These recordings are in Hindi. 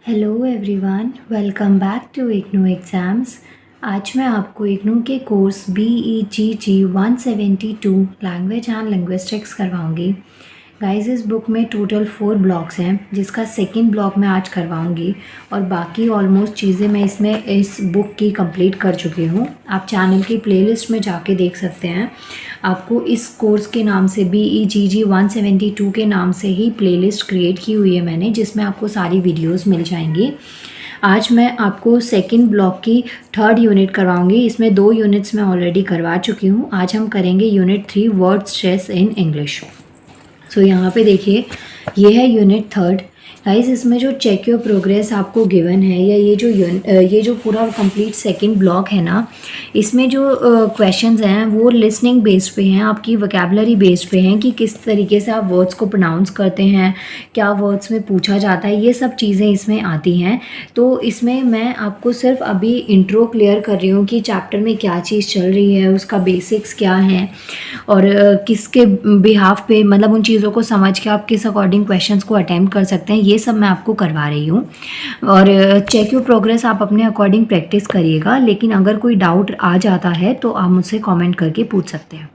Hello everyone, welcome back to IGNOU exams. आज मैं आपको इग्नू के course BEGG 172 language and linguistics करवाऊंगी। गाइस, इस बुक में टोटल 4 ब्लॉक्स हैं, जिसका सेकंड ब्लॉक मैं आज करवाऊंगी और बाकी ऑलमोस्ट चीज़ें मैं इसमें इस बुक की कंप्लीट कर चुकी हूँ। आप चैनल की प्लेलिस्ट में जाके देख सकते हैं। आपको इस कोर्स के नाम से BEGG 172 के नाम से ही प्लेलिस्ट क्रिएट की हुई है मैंने, जिसमें आपको सारी वीडियोस मिल जाएंगी। आज मैं आपको सेकंड ब्लॉक की थर्ड यूनिट करवाऊंगी। इसमें 2 यूनिट्स मैं ऑलरेडी करवा चुकी हूँ। आज हम करेंगे unit 3 word stress in English. So यहाँ पे देखिए, ये है यूनिट थर्ड। गाइस, इसमें जो चेक योर प्रोग्रेस आपको गिवन है, या ये जो पूरा कंप्लीट सेकंड ब्लॉक है ना, इसमें जो क्वेश्चंस हैं वो लिसनिंग बेस्ड पे हैं, आपकी वोकैबुलरी बेस्ड पे हैं कि किस तरीके से आप वर्ड्स को प्रोनाउंस करते हैं, क्या वर्ड्स में पूछा जाता है, ये सब चीज़ें इसमें आती हैं। तो इसमें मैं आपको सिर्फ अभी इंट्रो क्लियर कर रही हूँ कि चैप्टर में क्या चीज़ चल रही है, उसका बेसिक्स क्या है और किसके बिहाफ पे, मतलब उन चीज़ों को समझ के आप किस अकॉर्डिंग क्वेश्चंस को अटेम्प्ट कर सकते हैं, ये सब मैं आपको करवा रही हूँ। और चेक योर प्रोग्रेस आप अपने अकॉर्डिंग प्रैक्टिस करिएगा, लेकिन अगर कोई डाउट आ जाता है तो आप मुझसे कमेंट करके पूछ सकते हैं।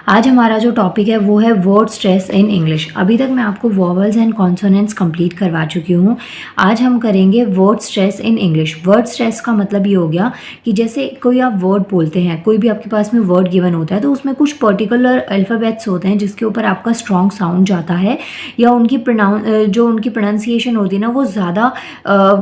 आज हमारा जो टॉपिक है वो है वर्ड स्ट्रेस इन इंग्लिश। अभी तक मैं आपको वॉवल्स एंड कॉन्सोनेंट्स कंप्लीट करवा चुकी हूँ। आज हम करेंगे word stress in English. Word stress का मतलब ये हो गया कि जैसे कोई आप वर्ड बोलते हैं, कोई भी आपके पास में वर्ड गिवन होता है, तो उसमें कुछ पर्टिकुलर अल्फ़ाबेट्स होते हैं जिसके ऊपर आपका स्ट्रॉन्ग साउंड जाता है, या उनकी प्रोनाउंसिएशन होती है ना, वो ज़्यादा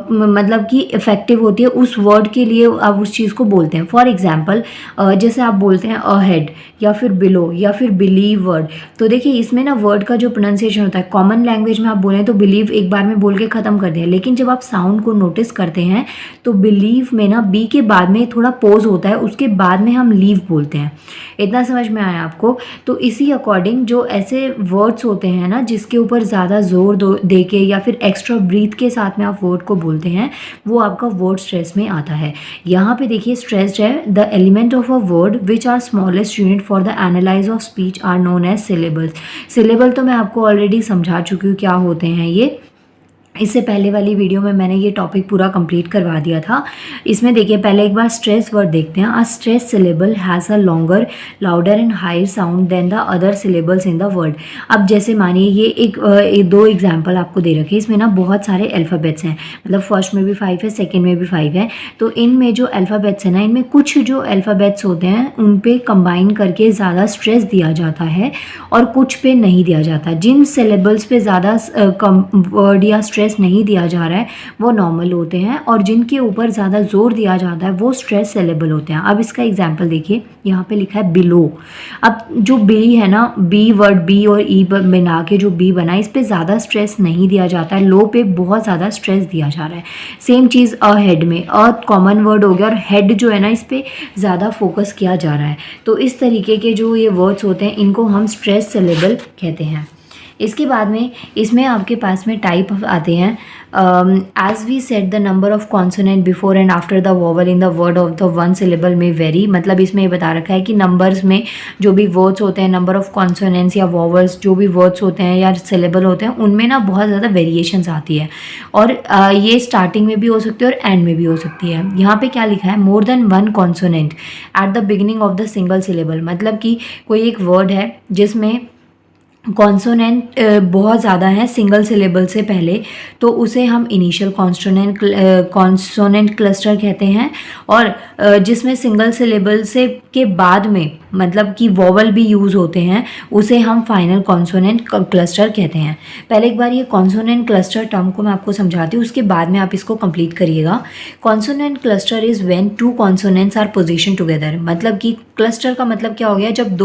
मतलब कि इफ़ेक्टिव होती है उस वर्ड के लिए, आप उस चीज़ को बोलते हैं। फॉर एग्जाम्पल, जैसे आप बोलते हैं अहेड या फिर बिलो या फिर बिलीव वर्ड, तो देखिए इसमें ना वर्ड का जो प्रोनाउंसिएशन होता है, कॉमन लैंग्वेज में आप बोलें तो बिलीव एक बार में बोल के ख़त्म कर दें, लेकिन जब आप साउंड को नोटिस करते हैं तो बिलीव में ना बी के बाद में थोड़ा पोज होता है, उसके बाद में हम लीव बोलते हैं। इतना समझ में आया आपको? तो इसी अकॉर्डिंग जो ऐसे वर्ड्स होते हैं ना जिसके ऊपर ज़्यादा जोर दे के या फिर एक्स्ट्रा ब्रीथ के साथ में आप वर्ड को बोलते हैं, वो आपका वर्ड स्ट्रेस में आता है। यहाँ पे देखिए स्ट्रेस्ड है, the element of a word which are smallest unit for the analyse of speech are known as syllables. Syllable तो मैं आपको ऑलरेडी समझा चुकी हूँ क्या होते हैं ये। इससे पहले वाली वीडियो में मैंने ये टॉपिक पूरा कंप्लीट करवा दिया था। इसमें देखिए पहले एक बार स्ट्रेस वर्ड देखते हैं। A stress syllable has a longer, louder and higher sound than the other syllables in the word. अब जैसे मानिए ये एक 2 एग्जाम्पल आपको दे रखे, इसमें ना बहुत सारे अल्फ़ाबेट्स हैं, मतलब फर्स्ट में भी 5 है, सेकेंड में भी 5 है। तो इनमें जो अल्फ़ाबेट्स हैं ना, इनमें कुछ जो अल्फ़ाबेट्स होते हैं उन पे कंबाइन करके ज़्यादा स्ट्रेस दिया जाता है और कुछ पे नहीं दिया जाता। जिन सिलेबल्स पे ज़्यादा वर्ड या स्ट्रेस नहीं दिया जा रहा है वो नॉर्मल होते हैं, और जिनके ऊपर ज़्यादा जोर दिया जाता है वो स्ट्रेस सिलेबल होते हैं। अब इसका एग्जांपल देखिए, यहाँ पे लिखा है बिलो। अब जो बी है ना, बी वर्ड बी और ई बना के जो बी बना है, इस पे ज़्यादा स्ट्रेस नहीं दिया जाता है, लो पे बहुत ज़्यादा स्ट्रेस दिया जा रहा है। सेम चीज़ अ हेड में, अ कॉमन वर्ड हो गया और हेड जो है ना, इस पे ज़्यादा फोकस किया जा रहा है। तो इस तरीके के जो ये वर्ड्स होते हैं इनको हम स्ट्रेस सिलेबल कहते हैं। इसके बाद में इसमें आपके पास में टाइप आते हैं। As we set the number of consonant before and after the vowel in the word of the one syllable में वेरी। मतलब इसमें ये बता रखा है कि नंबर्स में जो भी वर्ड्स होते हैं, नंबर ऑफ कॉन्सोनेंट्स या वोवल्स जो भी वर्ड्स होते हैं या सिलेबल होते हैं, उनमें ना बहुत ज़्यादा वेरिएशंस आती है, और ये स्टार्टिंग में भी हो सकती है और एंड में भी हो सकती है। यहाँ पे क्या लिखा है, मोर than one consonant at the beginning of the single syllable. मतलब कि कोई एक वर्ड है जिसमें कॉन्सोनेंट बहुत ज़्यादा है सिंगल सिलेबल से पहले, तो उसे हम इनिशियल कॉन्सोनेंट क्लस्टर कहते हैं। और जिसमें सिंगल सिलेबल से के बाद में मतलब कि वोवल भी यूज़ होते हैं, उसे हम फाइनल कॉन्सोनेंट क्लस्टर कहते हैं। पहले एक बार ये कॉन्सोनेंट क्लस्टर टर्म को मैं आपको समझाती हूँ, उसके बाद में आप इसको कंप्लीट करिएगा। Consonant cluster is when 2 consonants are position together. मतलब कि क्लस्टर का मतलब क्या हो गया, जब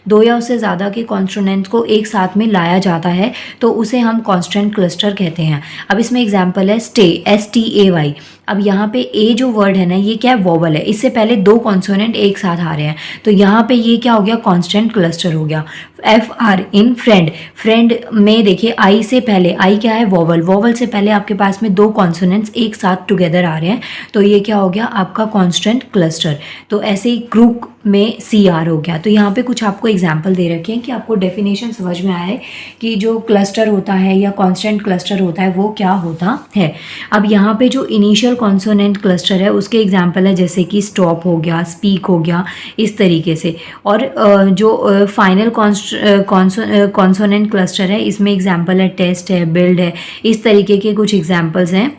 दो या उससे ज़्यादा के कॉन्सोनेंट्स को एक साथ में लाया जाता है तो उसे हम कॉन्स्टेंट क्लस्टर कहते हैं। अब इसमें एग्जांपल है स्टे, STAY। अब यहाँ पे ए जो वर्ड है ना, ये क्या है, वोवल है। इससे पहले दो कॉन्सोनेंट एक साथ आ रहे हैं, तो यहाँ पे ये क्या हो गया, कॉन्स्टेंट क्लस्टर हो गया। F R in friend, friend में देखिए आई से पहले, आई क्या है, वोवल, वोवल से पहले आपके पास में दो कॉन्सोनेंट्स एक साथ टुगेदर आ रहे हैं, तो ये क्या हो गया आपका कॉन्स्टेंट क्लस्टर। तो ऐसे ही क्रूक में सी आर हो गया। तो यहाँ पे कुछ आपको एग्जाम्पल दे रखे हैं कि आपको डेफिनेशन समझ में आए कि जो क्लस्टर होता है या कॉन्स्टेंट क्लस्टर होता है वो क्या होता है। अब यहाँ पे जो इनिशियल कॉन्सोनेंट क्लस्टर है उसके एग्जाम्पल है जैसे कि स्टॉप हो गया, स्पीक हो गया, इस तरीके से। और जो फाइनल कॉन्सोनेंट क्लस्टर है इसमें एग्जाम्पल है टेस्ट है, बिल्ड है, इस तरीके के कुछ एग्जाम्पल्स हैं।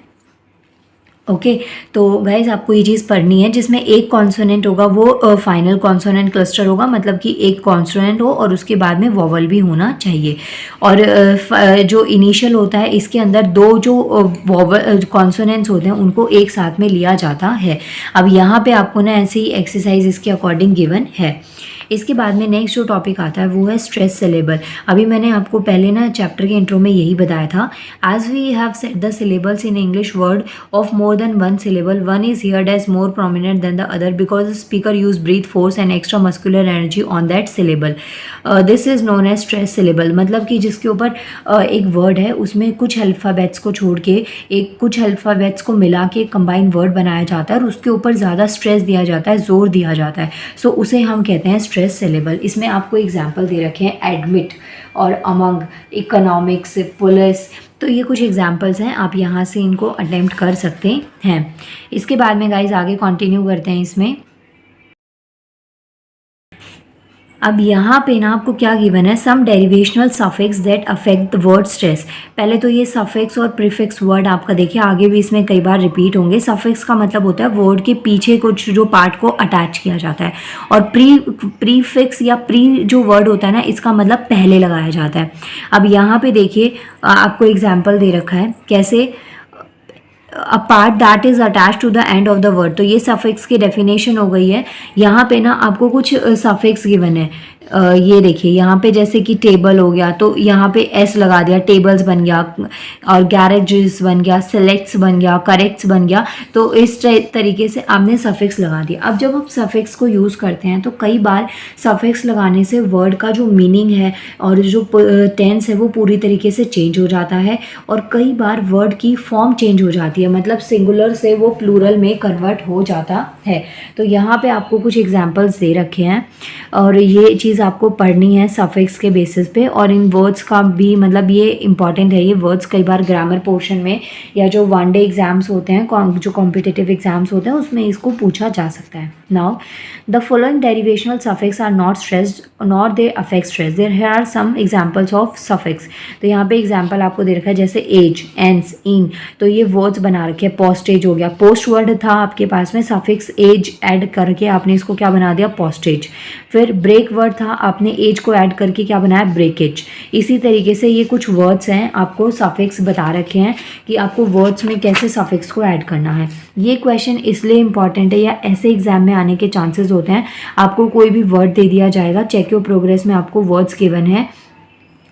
ओके तो गाइज आपको ये चीज़ पढ़नी है, जिसमें एक कॉन्सोनेंट होगा वो फाइनल कॉन्सोनेंट क्लस्टर होगा, मतलब कि एक कॉन्सोनेंट हो और उसके बाद में वोवल भी होना चाहिए। और जो इनिशियल होता है इसके अंदर दो जो वोवल कॉन्सोनेंट्स होते हैं उनको एक साथ में लिया जाता है। अब यहाँ पे आपको ना ऐसे ही एक्सरसाइज इसके अकॉर्डिंग गिवन है। इसके बाद में नेक्स्ट जो टॉपिक आता है वो है स्ट्रेस सिलेबल। अभी मैंने आपको पहले ना चैप्टर के इंट्रो में यही बताया था, as we have set the syllables in English word of more than one syllable, one is heard as more prominent than the other because speaker use breath force and extra muscular energy on that syllable, this is known as stress syllable. मतलब कि जिसके ऊपर एक वर्ड है उसमें कुछ अल्फ़ाबेट्स को छोड़ के एक कुछ अल्फ़ाबेट्स को मिला के कंबाइन वर्ड बनाया जाता है और उसके ऊपर ज़्यादा स्ट्रेस दिया जाता है, जोर दिया जाता है, सो उसे हम कहते हैं स्ट्रेस सिलेबल। इसमें आपको एग्जाम्पल दे रखे हैं एडमिट और अमंग, इकोनॉमिक्स, पुलिस, तो ये कुछ एग्जाम्पल्स हैं, आप यहाँ से इनको अटेम्प्ट कर सकते हैं। इसके बाद में गाइज आगे कंटिन्यू करते हैं इसमें। अब यहाँ पे ना आपको क्या गिवन है, some derivational suffix that affect the word stress. पहले तो ये सफिक्स और प्रीफिक्स वर्ड आपका देखिए आगे भी इसमें कई बार रिपीट होंगे। सफिक्स का मतलब होता है वर्ड के पीछे कुछ जो पार्ट को अटैच किया जाता है, और प्रीफिक्स या प्री जो वर्ड होता है ना इसका मतलब पहले लगाया जाता है। अब यहाँ पे देखिए आपको एग्जाम्पल दे रखा है कैसे, a part that is attach to the end of the word, तो ये सफिक्स की डेफिनेशन हो गई है। यहाँ पे ना आपको कुछ सफिक्स गिवन है, ये देखिए यहाँ पे जैसे कि टेबल हो गया तो यहाँ पे एस लगा दिया, टेबल्स बन गया, और गैरेजेस बन गया, सेलेक्ट्स बन गया, करेक्ट्स बन गया, तो इस तरीके से आपने सफिक्स लगा दिया। अब जब आप सफिक्स को यूज़ करते हैं तो कई बार सफिक्स लगाने से वर्ड का जो मीनिंग है और जो टेंस है वो पूरी तरीके से चेंज हो जाता है, और कई बार वर्ड की फॉर्म चेंज हो जाती है, मतलब सिंगुलर से वो प्लूरल में कन्वर्ट हो जाता है। तो यहाँ पे आपको कुछ एग्जाम्पल्स दे रखे हैं और ये चीज़ आपको पढ़नी है सफिक्स के बेसिस पे। और इन वर्ड्स का भी मतलब ये इंपॉर्टेंट है, ये वर्ड्स कई बार ग्रामर पोर्शन में या जो वन डे एग्जाम्स होते हैं, जो कॉम्पिटिटिव एग्जाम्स होते हैं उसमें इसको पूछा जा सकता है। Now the following derivational suffix are not stressed not they affect stress, there here are some examples of suffix. तो यहाँ पे एग्जाम्पल आपको दे रखा है जैसे एज, एंस, इन, तो ये वर्ड्स बना रखे हैं। पोस्टेज हो गया, पोस्ट वर्ड था आपके पास में, सफिक्स एज ऐड करके आपने इसको क्या बना दिया, पोस्टेज। फिर ब्रेक वर्ड था, आपने एज को ऐड करके क्या बनाया, ब्रेकेज। इसी तरीके से ये कुछ वर्ड्स हैं, आपको सफिक्स बता रखे हैं कि आपको वर्ड्स में कैसे सफिक्स को ऐड करना है। ये क्वेश्चन इसलिए इंपॉर्टेंट है या ऐसे एग्जाम में आने के चांसेस होते हैं, आपको कोई भी वर्ड दे दिया जाएगा, चेक योर प्रोग्रेस में आपको वर्ड्स गिवन है,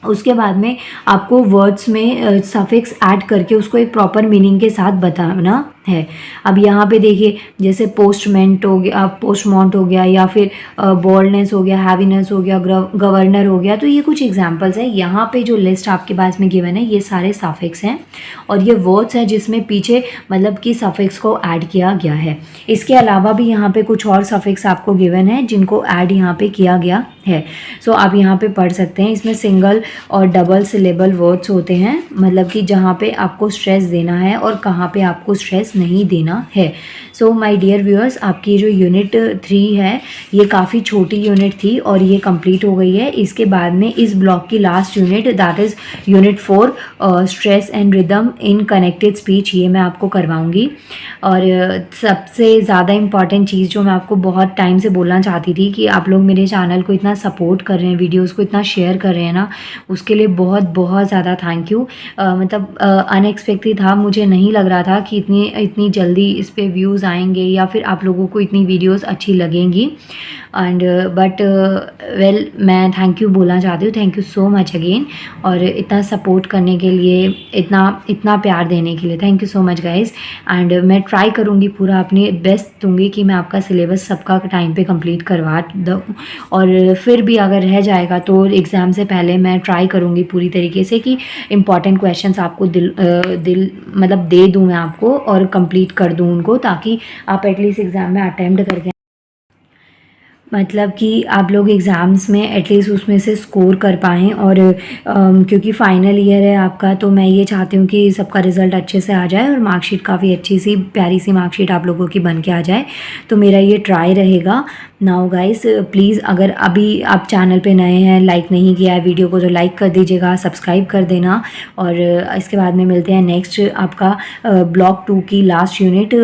उसके बाद में आपको वर्ड्स में सफिक्स ऐड करके उसको एक प्रॉपर मीनिंग के साथ बताना है। अब यहाँ पे देखिए जैसे पोस्टमेंट हो गया, पोस्टमॉन्ट हो गया, या फिर बोल्डनेस हो गया, हैवीनेस हो गया, गवर्नर हो गया, तो ये कुछ एग्जांपल्स हैं। यहाँ पे जो लिस्ट आपके पास में गिवन है ये सारे सफिक्स हैं और ये वर्ड्स हैं जिसमें पीछे मतलब कि सफिक्स को ऐड किया गया है। इसके अलावा भी यहाँ पे कुछ और सफिक्स आपको गिवन है जिनको ऐड यहाँ पे किया गया है। सो आप यहाँ पे पढ़ सकते हैं। इसमें सिंगल और डबल सिलेबल वर्ड्स होते हैं, मतलब कि जहाँ पे आपको स्ट्रेस देना है और कहाँ पे आपको स्ट्रेस नहीं देना है। सो माय डियर व्यूअर्स, आपकी जो यूनिट 3 है ये काफ़ी छोटी यूनिट थी और ये कंप्लीट हो गई है। इसके बाद में इस ब्लॉक की last unit that is unit 4 stress and rhythm in connected speech, ये मैं आपको करवाऊँगी। और सबसे ज़्यादा इम्पॉर्टेंट चीज़ जो मैं आपको बहुत टाइम से बोलना चाहती थी कि आप लोग मेरे चैनल को इतना सपोर्ट कर रहे हैं, वीडियोज़ को इतना शेयर कर रहे हैं ना, उसके लिए बहुत बहुत ज़्यादा थैंक यू। मतलब अनएक्सपेक्टेड था, मुझे नहीं लग रहा था कि इतनी इतनी जल्दी इस पे व्यूज़ आएंगे या फिर आप लोगों को इतनी वीडियोस अच्छी लगेंगी। एंड बट वेल, मैं थैंक यू बोलना चाहती हूँ, thank you so much again, और इतना सपोर्ट करने के लिए, इतना इतना प्यार देने के लिए thank you so much guys. And मैं ट्राई करूँगी, पूरा अपनी बेस्ट दूँगी कि मैं आपका सिलेबस सबका टाइम पे कंप्लीट करवा दूँ, और फिर भी अगर रह जाएगा तो एग्ज़ाम से पहले मैं ट्राई करूँगी पूरी तरीके से कि इम्पॉर्टेंट क्वेश्चंस आपको दिल मतलब दे दूँ मैं आपको, और कंप्लीट कर दूँ उनको, ताकि आप एटलीस्ट एग्ज़ाम में अटेम्प्ट करके, मतलब कि आप लोग एग्ज़ाम्स में एटलीस्ट उसमें से स्कोर कर पाएँ। और क्योंकि फ़ाइनल ईयर है आपका, तो मैं ये चाहती हूँ कि सबका रिज़ल्ट अच्छे से आ जाए और मार्कशीट काफ़ी अच्छी सी प्यारी सी मार्कशीट आप लोगों की बन के आ जाए। तो मेरा ये ट्राई रहेगा। नाउ गाइस, प्लीज़ अगर अभी आप चैनल पे नए हैं, लाइक नहीं किया है वीडियो को, तो लाइक कर दीजिएगा, सब्सक्राइब कर देना। और इसके बाद में मिलते हैं नेक्स्ट आपका ब्लॉक 2 की लास्ट यूनिट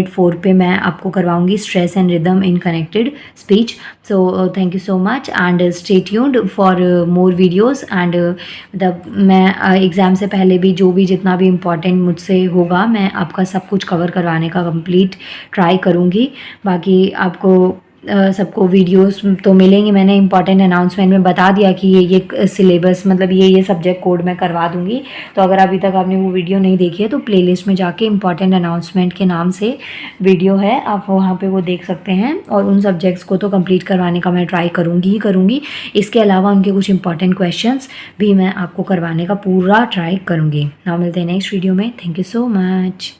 4 पे मैं आपको करवाऊँगी stress and rhythm in connected speech. So thank you so much and stay tuned for more videos। and मतलब मैं एग्ज़ाम से पहले भी जो भी जितना भी इम्पोर्टेंट मुझसे होगा, मैं आपका सब कुछ कवर करवाने का कंप्लीट ट्राई करूँगी। बाकी आपको सबको वीडियोस तो मिलेंगी। मैंने इंपॉर्टेंट अनाउंसमेंट में बता दिया कि ये सिलेबस, मतलब ये सब्जेक्ट कोड मैं करवा दूँगी। तो अगर अभी तक आपने वो वीडियो नहीं देखी है तो प्लेलिस्ट में जाके इंपॉर्टेंट अनाउंसमेंट के नाम से वीडियो है, आप वहाँ पे वो देख सकते हैं। और उन सब्जेक्ट्स को तो कंप्लीट करवाने का मैं ट्राई करूँगी ही करूँगी। इसके अलावा उनके कुछ इंपॉर्टेंट क्वेश्चंस भी मैं आपको करवाने का पूरा ट्राई करूँगी। नाउ मिलते हैं नेक्स्ट वीडियो में। Thank you so much.